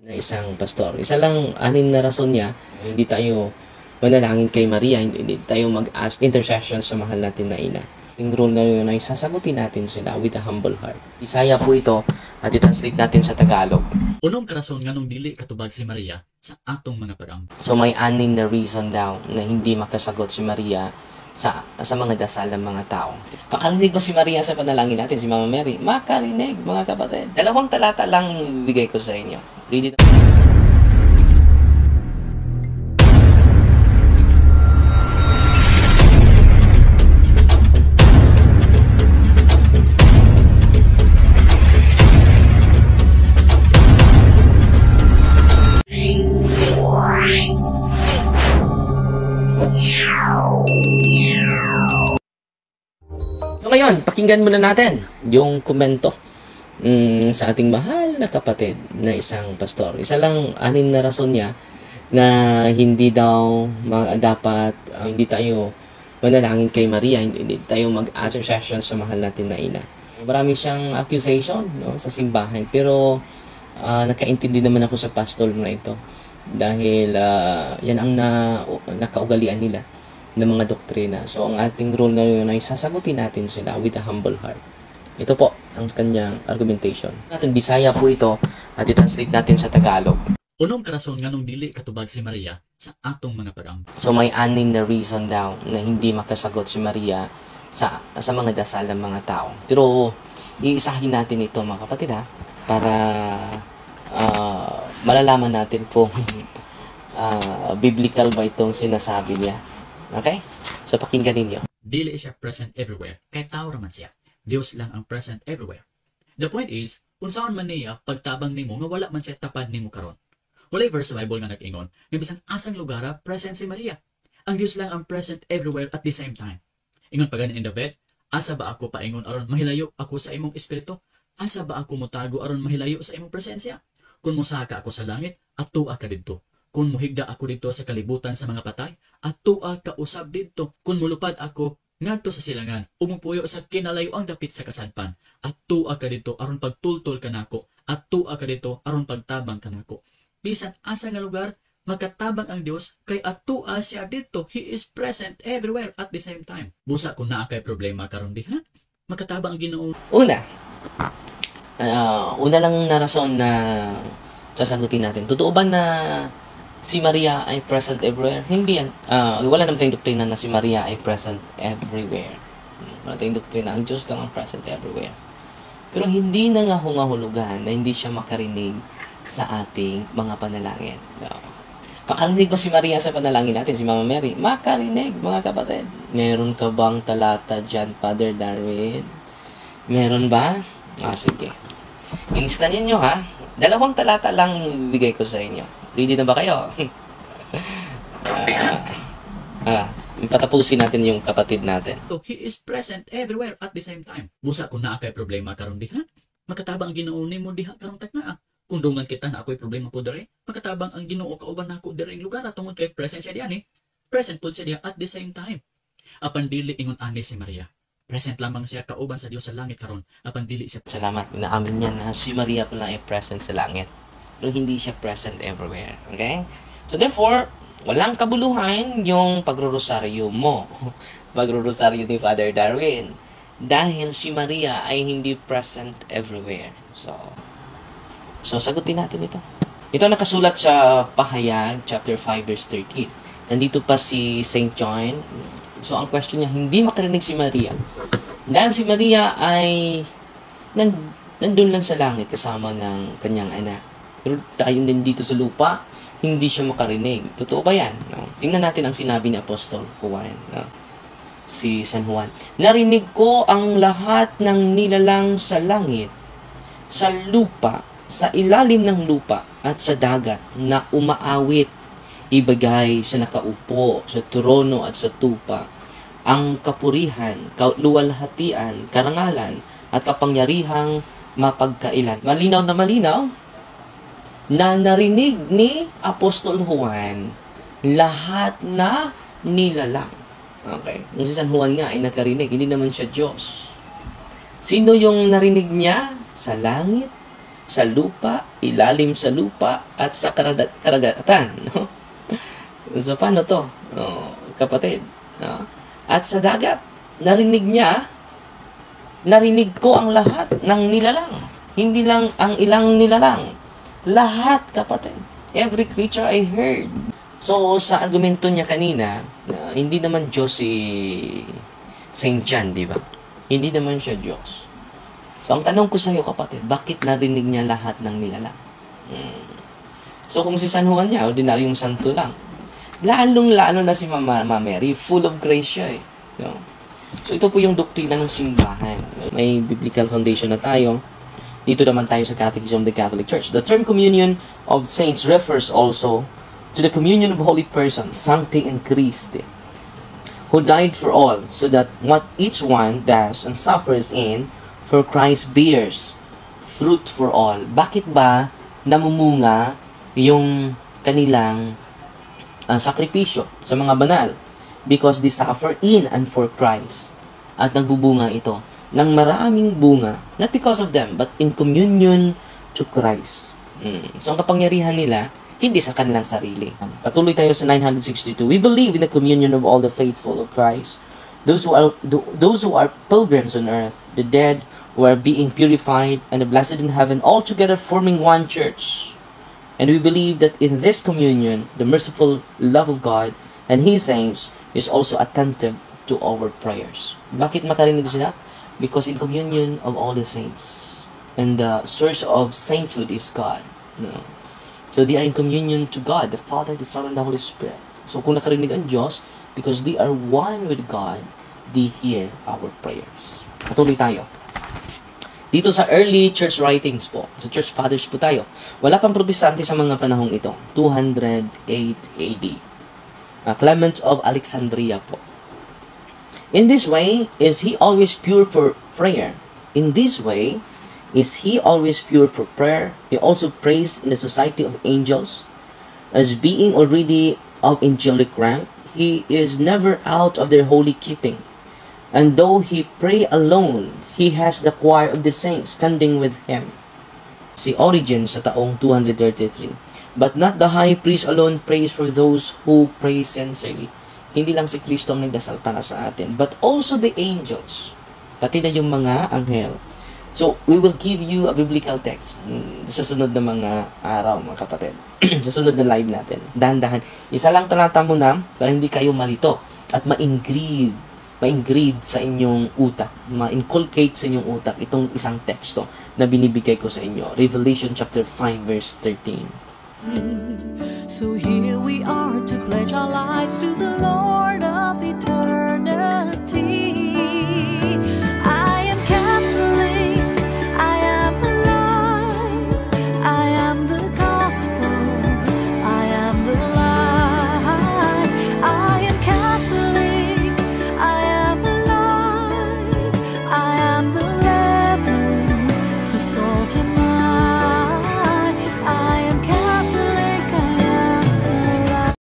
Na isang pastor. Isa lang, anim na rason niya, hindi tayo manalangin kay Maria, hindi tayo mag-ask intercession sa mahal natin na ina. Yung role na yun ay sasagutin natin sila with a humble heart. Isaya po ito at i-translate natin sa Tagalog. Unong karason nga nung dili katubag si Maria sa atong mga pag-ampo. So may anim na reason daw na hindi makasagot si Maria sa mga dasal ng mga tao. Makarinig ba si Maria sa panalangin natin, si Mama Mary? Makarinig, mga kapatid. 2 talata lang ibigay ko sa inyo. Read it. So ngayon, pakinggan muna natin yung komento sa ating mahal na kapatid na isang pastor. Isa lang, anim na rason niya na hindi daw dapat hindi tayo manalangin kay Maria, hindi tayo mag-intercession sa mahal natin na ina. Marami siyang accusation, no, sa simbahan, pero nakaintindi naman ako sa pastor na ito dahil yan ang nakaugalian nila ng mga doktrina. So, ang ating role ngayon ay sasagutin natin sila with a humble heart. Ito po ang kanyang argumentation. Bisaya po ito at i-translate natin sa Tagalog. Unong karason nga nung dili katubag si Maria sa atong mga pag-ampo. So, may anim na reason daw na hindi makasagot si Maria sa mga dasal ng mga tao. Pero, iisahin natin ito mga kapatid para malalaman natin kung biblical ba itong sinasabi niya. Okay? So, pakinggan ninyo. Dili siya present everywhere, kay tao raman siya. Dios lang ang present everywhere. The point is, kung saan man niya pagtabang nimo nga wala man siya tapad nimo karon. Walay verse sa Bible nga nag-ingon, nga bisang asang lugar present si Maria. Ang Dios lang ang present everywhere at the same time. Ingon pa ganin in the bed, asa ba ako paingon aron mahilayo ako sa imong espiritu? Asa ba ako motago aron mahilayo sa imong presensya? Kung mosaka ako sa langit, atua ka didto. Kung muhigda ako dito sa kalibutan sa mga patay, atua ka usab didto. Kung mulupad ako ngadto sa silangan, umupuyo sa kinalayoang dapit sa kasadpan, atua ka dito aron pagtultol kanako, atua ka dito aron pagtabang kanako. Bisan asa nga lugar magkatabang ang Dios kay atua siya dito. He is present everywhere at the same time. Busa kung naa kay problema karon diha, magkatabang ang Ginoo. Una lang na rason na sasagutin natin. Totoo ba na si Maria ay present everywhere? Hindi yan. Wala naman tayong doktrina na si Maria ay present everywhere. Wala tayong doktrina. Ang Diyos lang ang present everywhere. Pero hindi na nga hungahulugan na hindi siya makarinig sa ating mga panalangin. Makarinig ba si Maria sa panalangin natin, si Mama Mary? Makarinig, mga kapatid. Meron ka bang talata dyan, Father Darwin? Meron ba? Sige. Inistanin nyo 2 talata lang ibigay ko sa inyo. Ready na ba kayo? Patapusin natin yung kapatid natin. So, He is present everywhere at the same time. Busa kung naa kay problema karon diha, makatabang ang Ginoo nimo diha karong tagna. Kung dungan kita na ako'y problema po dere, makatabang ang Ginoo kauban nako dere ing lugar tungod kay presensya diyan Present pud siya diha at the same time. Apan dili ingon ani si Maria. Present lamang siya kauban sa Dios sa langit karon, apan dili siya. Salamat, inaamin niya na si Maria pala ay present sa langit. Pero hindi siya present everywhere. Okay? So therefore, walang kabuluhan yung pagrorosaryo mo. Pagrorosaryo ni Father Darwin. Dahil si Maria ay hindi present everywhere. So sagutin natin ito. Ito nakasulat sa Pahayag, chapter 5, verse 13. Nandito pa si St. John. So ang question niya, hindi makarinig si Maria. Dahil si Maria ay nandun lang sa langit kasama ng kanyang anak. Pero tayo din dito sa lupa, hindi siya makarinig. Totoo ba yan? No? Tingnan natin ang sinabi ni Apostol Juan. No? Si San Juan. Narinig ko ang lahat ng nilalang sa langit, sa lupa, sa ilalim ng lupa, at sa dagat na umaawit. Ibigay sa nakaupo, sa trono at sa tupa, ang kapurihan, kaluwalhatian, karangalan, at kapangyarihang mapagkailan. Malinaw na narinig ni Apostol Juan lahat na nilalang. Okay. Kung si San Juan nga ay nakarinig, hindi naman siya Diyos. Sino yung narinig niya? Sa langit, sa lupa, ilalim sa lupa, at sa karagatan. No? So, paano to? Kapatid. No? At sa dagat, narinig ko ang lahat ng nilalang. Hindi lang ang ilang nilalang. Lahat, kapatid. Every creature I heard. So, sa argumento niya kanina, hindi naman Diyos si Saint John, di ba? Hindi naman siya Diyos. So, ang tanong ko sa iyo, kapatid, bakit narinig niya lahat ng nilalang? So, kung si San Juan niya, ordinaryong santo lang, lalong-lalo na si Mama Mary, full of grace siya eh. No? So, ito po yung doktrina ng simbahan. May biblical foundation na tayo. Dito naman tayo sa Catechism of the Catholic Church. The term communion of saints refers also to the communion of holy persons, Sancti in Christi, who died for all, so that what each one does and suffers in, for Christ bears fruit for all. Bakit ba namumunga yung kanilang sakripisyo sa mga banal? Because they suffer in and for Christ. At nagbubunga ito ng maraming bunga, not because of them, but in communion to Christ. So, ang kapangyarihan nila, hindi sa kanilang sarili. Patuloy tayo sa 962. We believe in the communion of all the faithful of Christ, those who are pilgrims on earth, the dead who are being purified, and the blessed in heaven, all together forming one church. And we believe that in this communion, the merciful love of God and His saints is also attentive to our prayers. Bakit makarinig sila? Because in communion of all the saints, and the source of sainthood is God. No? So they are in communion to God, the Father, the Son, and the Holy Spirit. So kung nakarinig ang Diyos, because they are one with God, they hear our prayers. Patuloy tayo. Dito sa early church writings po, sa church fathers po tayo, wala pang protestante sa mga panahong ito. 208 AD. Clement of Alexandria po. In this way, is he always pure for prayer? In this way, is he always pure for prayer? He also prays in the society of angels. As being already of angelic rank, he is never out of their holy keeping. And though he pray alone, he has the choir of the saints standing with him. Si Origen sa taong 233. But not the high priest alone prays for those who pray sincerely. Hindi lang si Kristo ang nagdasal para sa atin, but also the angels. Pati na yung mga anghel. So, we will give you a biblical text sa sunod na mga araw, mga kapatid. Sa sunod na live natin. Dahan-dahan. Isa lang talata muna para hindi kayo malito at ma-engrave sa inyong utak. Ma-inculcate sa inyong utak itong isang teksto na binibigay ko sa inyo. Revelation chapter 5 verse 13. So here we are to pledge our lives to the Lord.